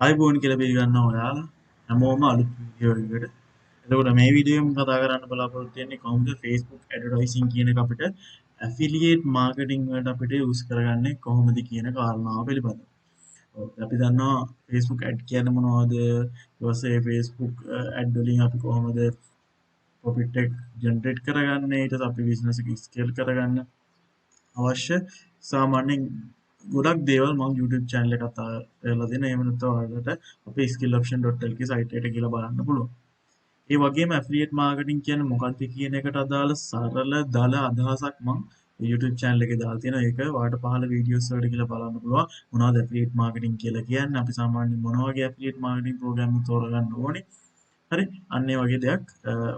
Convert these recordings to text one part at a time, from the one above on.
අයිබෝන් කියලා පිළිගන්නවා ඔයාලා හැමෝම අලුත් වීඩියෝ එකකට. එතකොට මේ වීඩියෝ එකෙන් කතා කරන්න බලාපොරොත්තු වෙන්නේ කොහොමද Facebook ඇඩ්වර්ටයිසින් කියන එක අපිට ඇෆිලියේට් මාකටිං වලට අපිට යූස් කරගන්නේ කොහොමද කියන කාරණාව පිළිබඳව. අපි දන්නවා Facebook ඇඩ් කියන්නේ මොනවද? ඊට පස්සේ Facebook ඇඩ් වලින් අපි කොහොමද ප්‍රොෆිට් එක ජෙනරේට් කරගන්නේ? ඊට පස්සේ අපි බිස්නස් එක ස්කේල් කරගන්න අවශ්‍ය සාමාන්‍යයෙන් ගොඩක් දේවල් මම YouTube channel එකත් කරලා දෙන. එහෙම නැත්නම් ඔයාලට අපේ skilloption.lk site එකට ගිහලා බලන්න පුළුවන්. ඒ වගේම affiliate marketing කියන්නේ මොකක්ද කියන එකට අදාළ සරල දල අදහසක් මම YouTube channel එකේ දාලා තියෙනවා. ඒක ඔයාලට පහළ videos වලට ගිහලා බලන්න පුළුවන්. මොනවද affiliate marketing කියලා කියන්නේ? අපි සාමාන්‍යයෙන් මොන වගේ affiliate marketing program එක තෝරගන්න ඕනේ? හරි. අන්න ඒ වගේ දෙයක්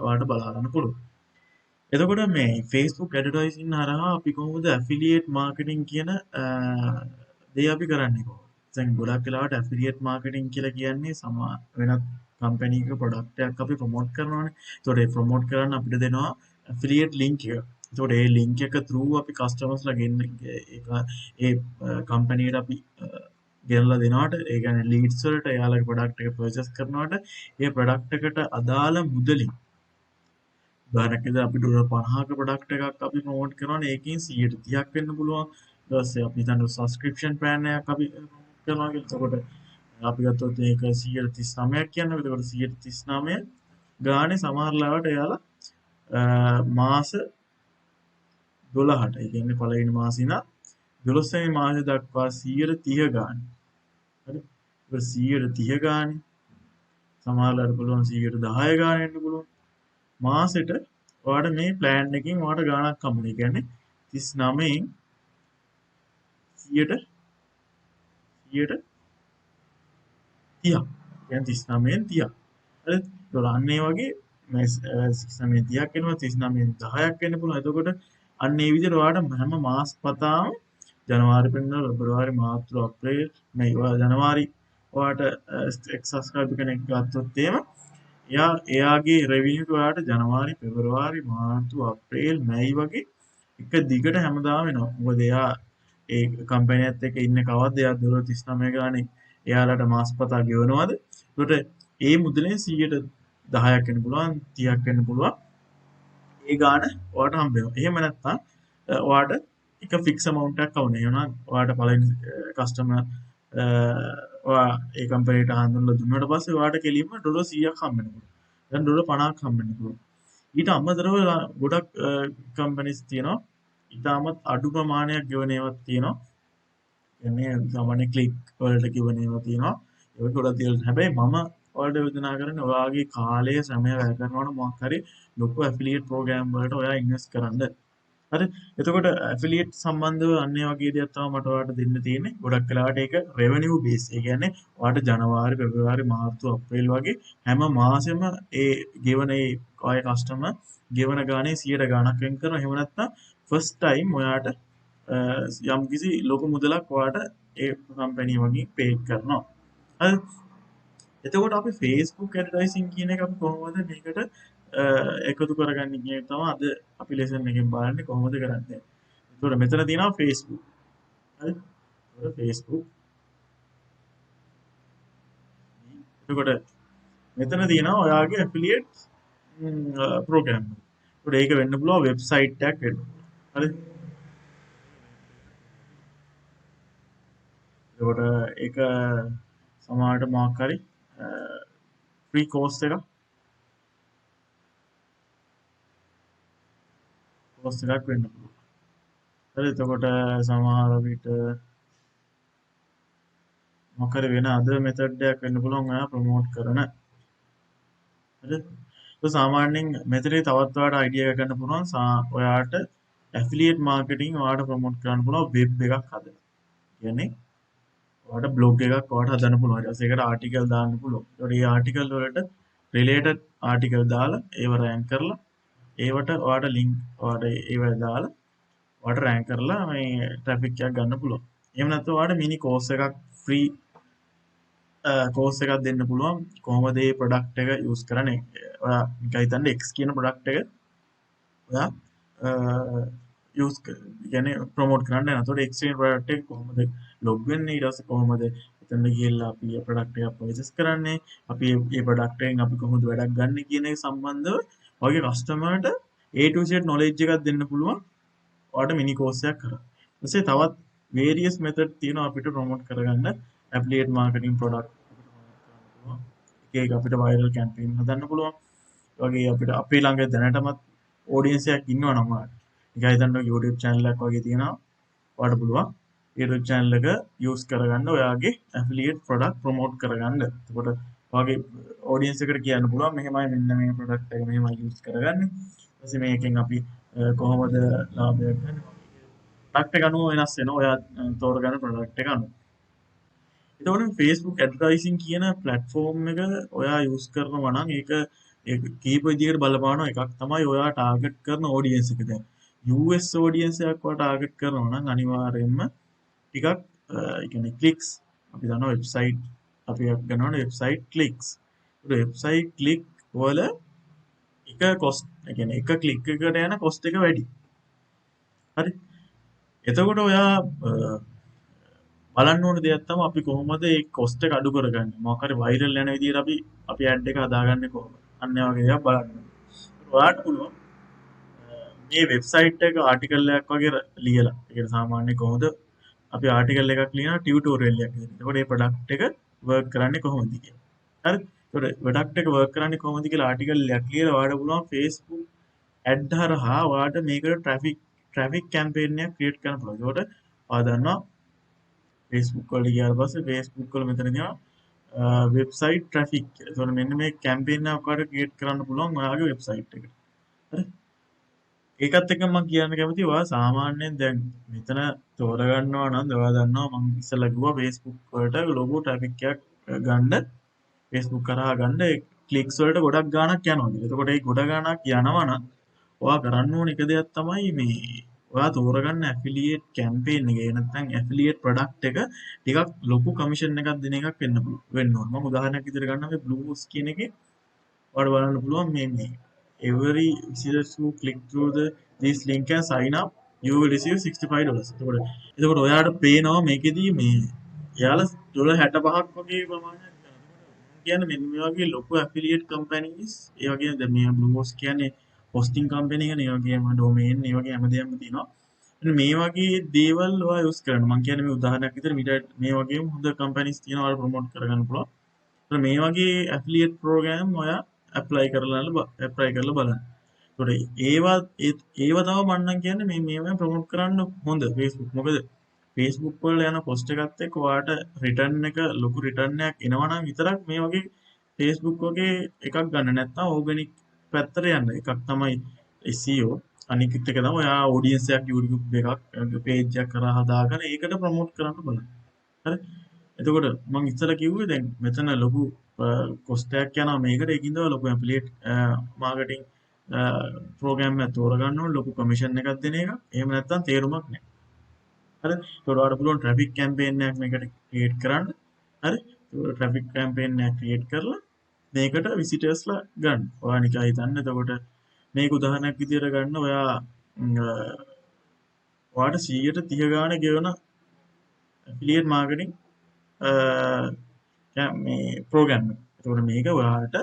ඔයාලට බලා ගන්න පුළුවන්. එතකොට මේ Facebook ඇඩ්වර්ටයිසින් හරහා අපි කොහොමද ඇෆිලියේට් මාකටිං කියන දේ අපි කරන්නේ කොහොමද? දැන් ගොඩක් වෙලාවට ඇෆිලියේට් මාකටිං කියලා කියන්නේ වෙනත් කම්පැනි එකක ප්‍රොඩක්ට් එකක් අපි ප්‍රොමෝට් කරනවානේ. ඒතකොට ඒ ප්‍රොමෝට් කරන්න අපිට දෙනවා ඇෆිලියේට් ලින්ක් එක. ඒතකොට ඒ ලින්ක් එක through අපි කස්ටමර්ස්ලා ගෙන්න ඒක ඒ කම්පැනියට අපි ගෙනලා දෙනවට ඒ කියන්නේ ලීඩ්ස් වලට එයාලගේ ප්‍රොඩක්ට් එක පර්චේස් කරනවට ඒ ප්‍රොඩක්ට් එකට අදාළ මුදලින් උදාහරණයක් විදිහට අපි ඩොලර් 50ක ප්‍රොඩක්ට් එකක් අපි ප්‍රොමෝට් කරනවානේ ඒකෙන් 130ක් වෙන්න පුළුවන්. ඊට පස්සේ අපි හිතන්න සබ්ස්ක්‍රිප්ෂන් ප්ලෑන් එකක් අපි ප්‍රොමෝට් කරනවා කියලා. එතකොට අපි ගත්තොත් ඒක 139ක් කියන්නේ. එතකොට 139 ගානේ සමහර ලාවට එයාලා මාස 12ට. ඒ කියන්නේ පළවෙනි මාසේ ඉඳන් 12 වෙනි මාසේ දක්වා 130 ගානේ. හරි. ඒක 130 ගානේ සමහර ලාවට පුළුවන් 110 ගානේ වෙන්න පුළුවන්. මාසෙට ඔයාට මේ ප්ලෑන් එකකින් ඔයාට ගාණක් හම්බුනේ. ඒ කියන්නේ 39න් 100ට 100ට 30ක්. කියන්නේ 39න් 30ක්. හරි. ඒතකොට අන්න ඒ වගේ මේ 39න් 30ක් වෙනවා 39න් 10ක් වෙන්න පුළුවන්. එතකොට අන්න ඒ විදිහට ඔයාට හැම මාස පතාම ජනවාරි පෙන්නන පෙබරවාරි මාර්තු අප්‍රේල් මේ ජනවාරි ඔයාට එක් සබ්ස්ක්‍රයිබර් කෙනෙක් ගත්තොත් එහෙම එයාගේ රෙවිනියු ඔයාට ජනවාරි පෙබරවාරි මාර්තු අප්‍රේල් මැයි වගේ එක දිගට හැමදාම එනවා. මොකද එයා ඒ කම්පැනියත් එක්ක ඉන්න කවද්ද එයා $39 ගානේ එයාලට මාසපතා ගෙවනවාද? ඒකට ඒ මුදලෙන් 10ක් වෙන්න පුළුවන් 30ක් වෙන්න පුළුවන්. ඒ ගාන ඔයාට හම්බ වෙනවා. එහෙම නැත්නම් ඔයාට එක ෆික්ස් amount එකක් අවුනේ. ඒ වුණා ඔයාට පළවෙනි කස්ටමර් ඔයා ඒ කම්පැනිට හඳුන්වලා දුන්නාට පස්සේ ඔයාට කෙලින්ම ඩොලර් 100ක් හම්බ වෙනවා. දැන් ඩොලර් 50ක් හම්බ වෙන්න පුළුවන්. ඊට අමතරව ගොඩක් කම්පැනිස් තියෙනවා. ඉතාමත් අඩු ප්‍රමාණයක් ගෙවන ඒවාත් තියෙනවා. කියන්නේ සාමාන්‍ය ක්ලික් වලට ගෙවන ඒවා තියෙනවා. ඒක ගොඩක් තියෙනවා. හැබැයි මම ඔයාලට යෝජනා කරන්නේ ඔයාගේ කාලය ශ්‍රමය වැය කරනවට මොකක් හරි ලොකු ඇෆිලියේට් ප්‍රෝග්‍රෑම් වලට ඔයා ඉන්වෙස්ට් කරන්න. හරි. එතකොට ඇෆිලියේට් සම්බන්ධව අන්න ඒ වගේ දේවල් තමයි මට ඔයාලට දෙන්න තියෙන්නේ. ගොඩක් වෙලාවට ඒක රෙවෙනියු බේස්. ඒ කියන්නේ ඔයාලට ජනවාරි, පෙබරවාරි, මාර්තු, අප්‍රේල් වගේ හැම මාසෙම ඒ ගෙවන ඒ ඔය කස්ටමර් ගෙවන ගානේ 100 ගාණක් වෙන් කරනවා. එහෙම නැත්නම් ෆස්ට් ටයිම් ඔයාට යම්කිසි ලොකු මුදලක් ඔයාට ඒ කම්පැනි වගේ පේ කරනවා. හරි. එතකොට අපි Facebook ඇඩ්වර්ටයිසින් කියන එක අපි කොහොමද මේකට එකතු කරගන්නේ කියන එක තමයි අද අපි ලෙසන් එකෙන් බලන්නේ කොහොමද කරන්නේ. එතකොට මෙතන තියෙනවා Facebook. හරි. එතකොට Facebook. එතකොට මෙතන තියෙනවා ඔයාගේ ඇෆිලියේට් ප්‍රෝග්‍රෑම්. එතකොට ඒක වෙන්න පුළුවන් වෙබ්සයිට් එකක් වෙන්න. හරි. එතකොට ඒක සමහරට මොකක් හරි ෆ්‍රී කෝස් එකක් වෙන්න පුළුවන්. හරි. එතකොට සමහර විට මොකක් හරි වෙන අද මෙතඩ් එකක් වෙන්න පුළුවන් ඔයා ප්‍රොමෝට් කරන. හරි. ඒක සාමාන්‍යයෙන් මෙතනදී තවත් ඔයාලට අයිඩියා එකක් ගන්න පුළුවන් ඔයාට ඇෆිලියේට් මාකටිං ඔයාලට ප්‍රොමෝට් කරන්න පුළුවන් වෙබ් එකක් හදලා. කියන්නේ ඔයාලට බ්ලොග් එකක් ඔයාලට හදන්න පුළුවන්. ඊට පස්සේ ඒකට ආටිකල් දාන්න පුළුවන්. ඒකට මේ ආටිකල් වලට රිලේටඩ් ආටිකල් දාලා ඒව රෑන්ක් කරලා ඒවට ඔයාලට ලින්ක් ඔයාලට ඒව දාලා ඔයාලට රෑන්ක් කරලා මේ ට්‍රැෆික් එකක් ගන්න පුළුවන්. එහෙම නැත්නම් ඔයාලට මිනි කෝස් එකක් ෆ්‍රී කෝස් එකක් දෙන්න පුළුවන් කොහොමද මේ ප්‍රොඩක්ට් එක යූස් කරන්නේ. ඔයා නිකන් හිතන්න X කියන ප්‍රොඩක්ට් එක ඔයා යූස් කියන්නේ ප්‍රොමෝට් කරන්න යනවා. එතකොට X කියන ප්‍රොඩක්ට් එක කොහොමද ලොග් වෙන්නේ ඊට පස්සේ කොහොමද එතන ගිහිල්ලා අපි ඒ ප්‍රොඩක්ට් එක පර්චේස් කරන්නේ අපි ඒ ප්‍රොඩක්ට් එකෙන් අපි කොහොමද වැඩක් ගන්න කියන එක සම්බන්ධව ඔයගේ කස්ටමර්ට A to Z knowledge එකක් දෙන්න පුළුවන් ඔයාලට මිනි කෝස් එකක් කරා. ඊටසේ තවත් various method තියෙනවා අපිට ප්‍රොමෝට් කරගන්න affiliate marketing product අපිට ප්‍රොමෝට් කරන්න පුළුවන්. එක එක අපිට viral campaign හදන්න පුළුවන්. ඒ වගේ අපිට අපේ ළඟ දැනටමත් audience එකක් ඉන්නවා නම් ඔයාලට. නිකන් හිතන්න YouTube channel එකක් වගේ තියෙනවා. ඔයාලට පුළුවන් YouTube channel එක use කරගන්න ඔයාගේ affiliate product promote කරගන්න. එතකොට ඔයාගේ audience එකට කියන්න පුළුවන් මෙහෙමයි මෙන්න මේ product එක මෙහෙමයි use කරගන්නේ. ඊට පස්සේ මේකෙන් අපි කොහොමද ලාභයක් ගන්න. product එක අනුව වෙනස් වෙනවා. ඔයා තෝරගන්න product එක අනුව. එතකොට Facebook advertising කියන platform එක ඔයා use කරනවා නම් ඒක කීප විදිහකට බලපාන එකක් තමයි ඔයා target කරන audience එක දැන්. US audience එකක් ඔයා target කරනවා නම් අනිවාර්යයෙන්ම ටිකක් ඒ කියන්නේ clicks අපි දන්නවා website අපි ගන්නවනේ website clicks. ඒ website click වල එක cost ඒ කියන්නේ එක click එකකට යන cost එක වැඩි. හරි. එතකොට ඔයා බලන්න ඕන දෙයක් තමයි අපි කොහොමද මේ cost එක අඩු කරගන්නේ. මොකක් හරි viral යන විදිහට අපි ad එක හදාගන්නේ කොහොමද? අන්න ඒ වගේ දේවල් බලන්න. ඔයාලට පුළුවන් මේ වෙබ්සයිට් එක ආටිකල් එකක් වගේ ලියලා. ඒ කියන්නේ සාමාන්‍යයෙන් කොහොමද අපි ආටිකල් එකක් ලියනවා ටියුටෝරියල් එකක් විදිහට. එතකොට මේ ප්‍රොඩක්ට් එක වර්ක් කරන්නේ කොහොමද කියලා. හරි. එතකොට ප්‍රොඩක්ට් එක වර්ක් කරන්නේ කොහොමද කියලා ආටිකල් එකක් ලියලා ඔයාලට පුළුවන් Facebook ad හරහා ඔයාලට මේකට traffic campaign එකක් create කරන්න පුළුවන්. එතකොට ඔයා දන්නවා Facebook වල ගියාට පස්සේ Facebook වල මෙතන තියෙනවා website traffic. එතකොට මෙන්න මේ campaign එකක් ඔයාලට create කරන්න පුළුවන් ඔයාගේ website එකට. හරි. ඒකත් එක්ක මම කියන්න කැමතියි ඔයා සාමාන්‍යයෙන් දැන් මෙතන තෝරගන්නවා නම් ඔයා දන්නවා මම ඉස්සෙල්ලා කිව්වා Facebook වලට ලොකු traffic එකක් ගන්න Facebook කරා ගන්න clicks වලට ගොඩක් ගාණක් යනවා. එතකොට ඒ ගොඩ ගාණක් යනවා නම් ඔයා කරන්න ඕන එක දෙයක් තමයි මේ ඔයා තෝරගන්න affiliate campaign එක නැත්නම් affiliate product එක ටිකක් ලොකු commission එකක් දෙන එකක් වෙන්න ඕන. මම උදාහරණයක් විදිහට ගන්නම් මේ Blues කියන එකේ ඔයාලට බලන්න පුළුවන් මේ every visitors who click through this link and sign up you will receive $65. එතකොට ඔයාලට පේනවා මේකෙදී මේ එයාලා $65ක් වගේ ප්‍රමාණයක් කියන්නේ මෙන්න මේ වගේ ලොකු affiliate companies ඒ වගේම දැන් මේ Blues කියන්නේ hosting company එක නේ වගේම domain ඒ වගේ හැමදේම තියෙනවා. මේ වගේ දේවල් ඔයා use කරන්න. මම කියන්නේ මේ උදාහරණයක් විදිහට මේ වගේම හොඳ companies තියෙනවා ඔයාලා promote කරගන්න පුළුවන්. මේ වගේ affiliate program ඔයා apply කරලා බලන්න. ඒකට ඒව තමයි මම නම් කියන්නේ මේවා ප්‍රොමෝට් කරන්න හොඳ Facebook. මොකද Facebook වල යන post එකත් එක්ක ඔයාට return එක ලොකු return එකක් එනවා නම් විතරක් මේ වගේ Facebook වගේ එකක් ගන්න. නැත්නම් organic පැත්තට යන්න. එකක් තමයි SEO. අනිත් එක තමයි ඔයා audience එකක් YouTube එකක් page එකක් කරා හදාගෙන ඒකට ප්‍රොමෝට් කරන්න බලන්න. හරි. එතකොට මම ඉස්සෙල්ලා කිව්වේ දැන් මෙතන ලොකු cost එකක් යනවා මේකට ඒකින්ද ලොකු affiliate marketing program එකක් තෝරගන්න ඕන ලොකු commission එකක් දෙන එක. එහෙම නැත්නම් තේරුමක් නැහැ. හරි. ඒකට ඔයාලට පුළුවන් traffic campaign එකක් මේකට create කරන්න. හරි. ඒක traffic campaign එකක් create කරලා මේකට visitorsලා ගන්න. ඔයා නිකන් හිතන්න එතකොට මේක උදාහරණයක් විදියට ගන්න ඔයාට 130 ගාණ ගෙවන affiliate marketing මේ ප්‍රෝග්‍රෑම් එක. එතකොට මේක ඔයාලට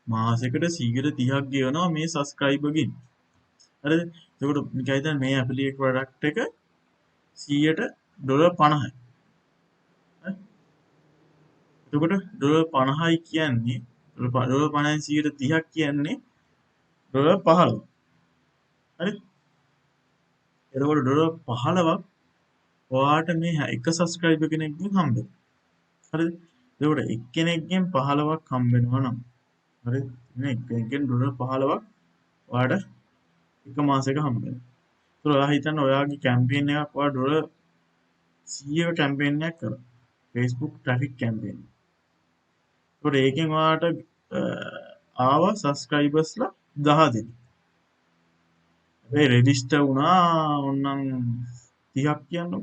මාසෙකට 130ක් ගෙවනවා මේ subscriber ගින්. හරිද? එතකොට නිකන් හිතන්න මේ affiliate product එක 100ට $50යි. එතකොට $50යි කියන්නේ $50න් 130ක් කියන්නේ $15. හරි? එතකොට $15ක් ඔයාට මේ එක subscriber කෙනෙක්ගෙන් හම්බ වෙනවා. හරිද? එතකොට එක්කෙනෙක්ගෙන් 15ක් හම්බ වෙනවා නම් හරිද? මේ එක්කෙනෙක්ගෙන් $15ක් ඔයාට එක මාසෙක හම්බ වෙනවා. ඒතර ඔයා හිතන්න ඔයාගේ කැම්පේන් එකක් ඔයා $100ක කැම්පේන් එකක් කරා. Facebook traffic campaign. ඒතර ඒකෙන් ඔයාට ආව subscribersලා 10 දෙනෙක්. හැබැයි register වුණා ඕනනම් 30ක් කියන්නකො.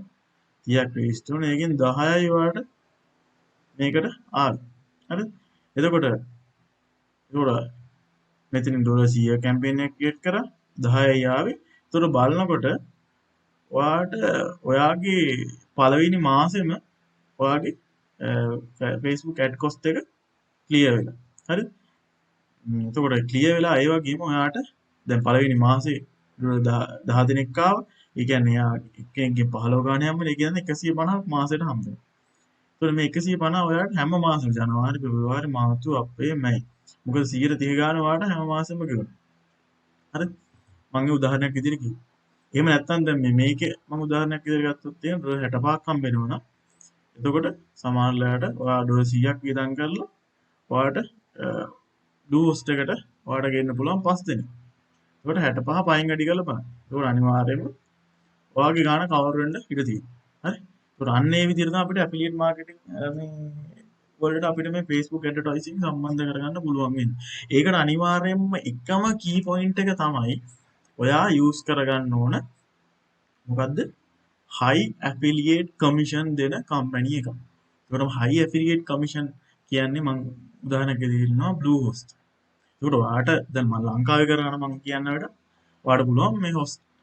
30ක් register වුණා. ඒකෙන් 10යි ඔයාට මේකට ආවේ. හරිද? එතකොට මෙතනින් $100 කැම්පේන් එකක් ක්‍රියේට් කරා 10යි ආවේ. එතකොට බලනකොට ඔයාට ඔයාගේ පළවෙනි මාසෙම ඔයාගේ Facebook ad cost එක ක්ලියර් වෙලා. හරිද? එතකොට ක්ලියර් වෙලා ඒ වගේම ඔයාට දැන් පළවෙනි මාසේ 10 දිනක් ආවා. ඒ කියන්නේ එයා එක්කෙනෙක්ගෙන් 15 ගානේ හම්බෙන. ඒ කියන්නේ 150ක් මාසෙට හම්බ වෙනවා. එතකොට මේ 150 ඔයාලට හැම මාසෙම ජනවාරි, පෙබරවාරි, මාර්තු, අප්‍රේල්, මැයි. මොකද 130 ගාන ඔයාලට හැම මාසෙම ගෙවනවා. හරිද? මම උදාහරණයක් විදිහට කිව්වා. එහෙම නැත්නම් දැන් මේකේ මම උදාහරණයක් විදිහට ගත්තොත් එහෙනම් ඩොලර් 65ක් හම්බ වෙනවා නම් එතකොට සමහරලාට ඔයා ඩොලර් 100ක් වියදම් කරලා ඔයාට ඩු හොස්ට් එකට ඔයාට ගේන්න පුළුවන් 5 දෙනෙක්. එතකොට 65 පයින් වැඩි කරලා බලන්න. එතකොට අනිවාර්යයෙන්ම ඔයාගේ ගාණ කවර් වෙන්න ඉඩ තියෙනවා. හරි? එතකොට අන්න ඒ විදිහට තමයි අපිට ඇෆිලියේට් මාකටිං මේ වලට අපිට මේ Facebook ඇඩ්වර්ටයිසිං සම්බන්ධ කරගන්න පුළුවන් වෙන්නේ. ඒකට අනිවාර්යයෙන්ම එකම කී පොයින්ට් එක තමයි ඔයා යූස් කරගන්න ඕන මොකද්ද? high affiliate commission දෙන කම්පැනි එකක්. ඒකට high affiliate commission කියන්නේ මම උදාහරණයක් දෙන්නවා Bluehost. ඒකට ඔයාට දැන් මම ලංකාවේ කරගෙන මම කියන්නවට ඔයාට පුළුවන් මේ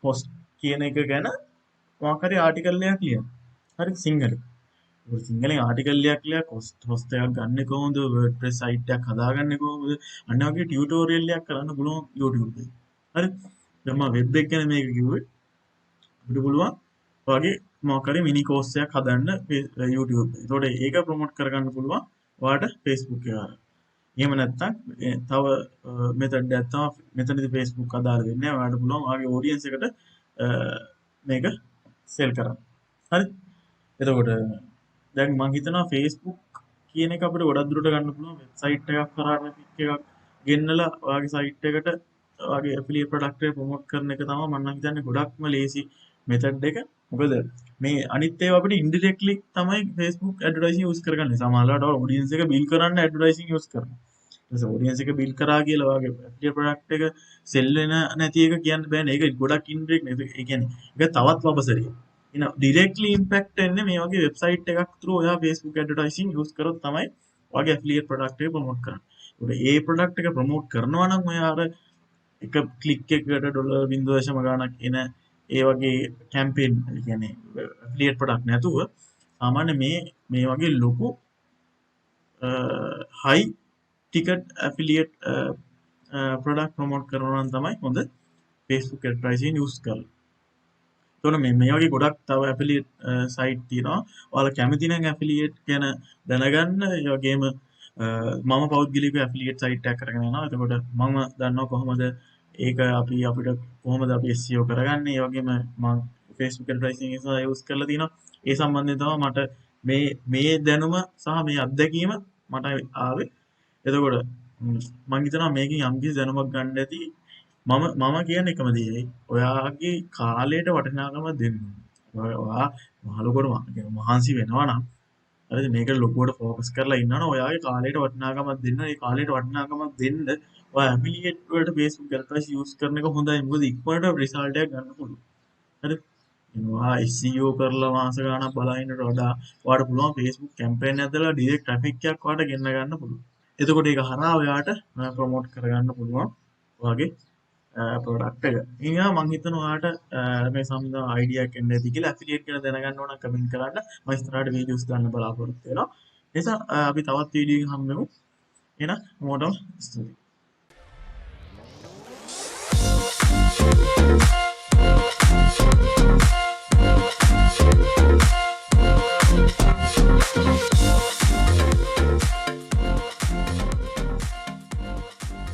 host කියන එක ගැන මොකක් හරි ආටිකල් එකක් ලියන්න. හරි සිංහලෙන්. ඒක සිංහලෙන් ආටිකල් එකක් ලියලා host එකක් ගන්න කොහොමද WordPress site එකක් හදාගන්නේ කොහොමද අන්න වගේ ටියුටෝරියල් එකක් කරන්න පුළුවන් YouTube එකේ. හරි. දැන් මම වෙබ් එක ගැන මේක කිව්වේ. අපිට පුළුවන් වගේ මොකක් හරි මිනි කෝස් එකක් හදන්න YouTube එකේ. ඒතකොට ඒක ප්‍රොමෝට් කරගන්න පුළුවන් ඔයාට Facebook එකේ ආර. එහෙම නැත්නම් තව මෙතඩ් එකක් තමයි මෙතනදී Facebook අදාළ වෙන්නේ නැහැ. ඔයාට පුළුවන් ඔයාගේ ඔඩියන්ස් එකට මේක සෙල් කරන්න. හරි? එතකොට දැන් මම හිතනවා Facebook කියන එක අපිට ගොඩක් දුරට ගන්න පුළුවන් වෙබ්සයිට් එකක් කරා ට්‍රැෆික් එකක් ගෙන්නලා ඔයාගේ සයිට් එකට ඔයාගේ ඇෆිලියේට් ප්‍රොඩක්ට් එක ප්‍රොමෝට් කරන එක තමයි මම නම් හිතන්නේ ගොඩක්ම ලේසි මෙතඩ් එක. මොකද මේ අනිත් ඒවා අපිට ඉන්ඩිරෙක්ට්ලි තමයි Facebook ඇඩ්වර්ටයිසිං යූස් කරගන්නේ. සමහරවිට ඔඩියන්ස් එක බිල් කරන්න ඇඩ්වර්ටයිසිං යූස් කරනවා. ඊට පස්සේ ඔඩියන්ස් එක බිල් කරා කියලා ඔයාගේ ඇෆිලියේට් ප්‍රොඩක්ට් එක සෙල් වෙන නැති එක කියන්න බෑනේ. ඒක ගොඩක් ඉන්ඩිරෙක්ට් නේ. ඒ කියන්නේ ඒක තවත් වබසරිය. you know directly impact එන්නේ මේ වගේ වෙබ්සයිට් එකක් through ඔයා Facebook advertising use කරොත් තමයි ඔයාගේ affiliate product එක promote කරන්නේ. ඒකට ඒ product එක promote කරනවා නම් ඔයා අර එක click එකකට ඩොලර් 0.0 ගාණක් එන ඒ වගේ campaign කියන්නේ affiliate product නැතුව සාමාන්‍ය මේ වගේ ලොකු high ticket affiliate product promote කරනවා නම් තමයි හොඳ Facebook advertising use කරලා. තොන මේ වගේ ගොඩක් තව ඇෆිලියේට් සයිට් තියෙනවා. ඔයාලා කැමති නම් ඇෆිලියේට් ගැන දැනගන්න. ඒ වගේම මම පෞද්ගලිකව ඇෆිලියේට් සයිට් එකක් කරගෙන යනවා. එතකොට මම දන්නවා කොහොමද ඒක අපිට කොහොමද අපි SEO කරගන්නේ. ඒ වගේම මම Facebook advertising එක යූස් කරලා තිනවා. ඒ සම්බන්ධයෙන් තමයි මට මේ දැනුම සහ මේ අත්දැකීම මට ආවේ. එතකොට මම හිතනවා මේකෙන් යම්කිසි දැනුමක් ගන්න ඇති. මම කියන්නේ එකම දේ. ඔයාගේ කාලයට වටිනාකම දෙන්න. ඔයා මහලොකුට මහන්සි වෙනවා නම් හරිද මේකට ලොකුවට ફોකස් කරලා ඉන්නවා නම් ඔයාගේ කාලයට වටිනාකමක් දෙන්න. ඒ කාලයට වටිනාකමක් දෙන්න ඔයා ඇෆිලියේට් වලට Facebook advertising use කරන එක හොඳයි. මොකද ඉක්මනට රිසල්ට් එකක් ගන්න පුළුවන්. හරිද? ඔයා SEO කරලා මාස ගාණක් බලහින්නට වඩා ඔයාට පුළුවන් Facebook campaign ඇදලා direct traffic එකක් ඔයාට ගෙන්න ගන්න පුළුවන්. එතකොට ඒක හරහා ඔයාට ප්‍රොමෝට් කරගන්න පුළුවන් ඔයාගේ ප්‍රොඩක්ට් එක. ඉතින් මම හිතනවා ඔයාලට මේ සම්බන්ධ අයිඩියා එකක් එන්න ඇති කියලා. ඇෆිලියේට් කියලා දැනගන්න ඕන කමෙන්ට් කරන්න. මම ඉස්සරහට වීඩියෝස් දාන්න බලාපොරොත්තු වෙනවා. නිසා අපි තවත් වීඩියෝ එකක් හම්බෙමු. එහෙනම් මොඩම් ස්තුතියි.